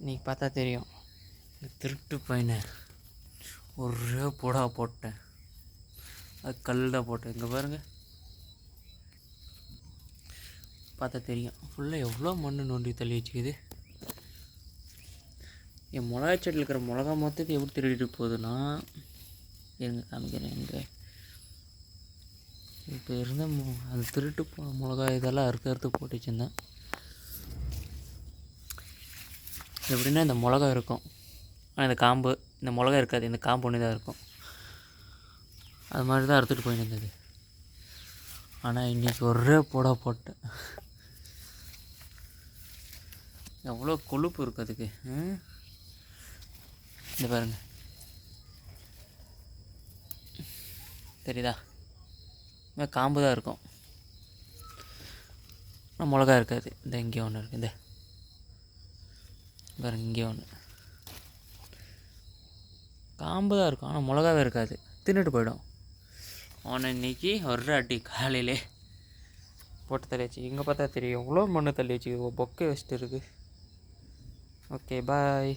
இன்றைக்கி பார்த்தா தெரியும். இந்த திருட்டு பையனை ஒரே போடா போட்டேன். அது கல்லில் போட்டேன். இங்கே பாருங்கள், பார்த்தா தெரியும். ஃபுல்லாக எவ்வளோ மண் நோண்டி தள்ளி வச்சுக்குது. என் மிளகா செடியில் இருக்கிற மிளகா மொத்தத்தை எப்படி திருடிட்டு போகுதுன்னா, எங்கே காமிக்கிறேன். எங்கே இப்போ இருந்த அந்த திருட்டு போன மிளகா இதெல்லாம் அறுத்து போட்டு வச்சுருந்தேன். எப்படின்னா இந்த மிளகா இருக்கும், ஆனால் இந்த காம்பு, இந்த மிளகா இருக்காது, இந்த காம்பு ஒன்று தான் இருக்கும். அது மாதிரி தான் அறுத்துட்டு போயின்னு இருந்தது. ஆனால் இன்றைக்கி ஒரே போடா போட்டேன். எவ்வளோ கொழுப்பு இருக்குது அதுக்கு. இந்த பாருங்க, தெரியுதா? காம்பு தான் இருக்கும், ஆனால் மிளகா இருக்காது. இந்த இங்கே ஒன்று இருக்குது, இந்த பாருங்க, இங்கே ஒன்று காம்பு தான் இருக்கும், ஆனால் மிளகாவே இருக்காது. தின்னுட்டு போயிடும். அவனை இன்றைக்கி ஒரு அடி காலையிலே போட்டு தள்ளி வச்சு. இங்கே பார்த்தா தெரியும் எவ்வளோ மண்ணு தள்ளி வச்சு பொக்கை வச்சுட்டு இருக்குது. ஓகே, பாய்.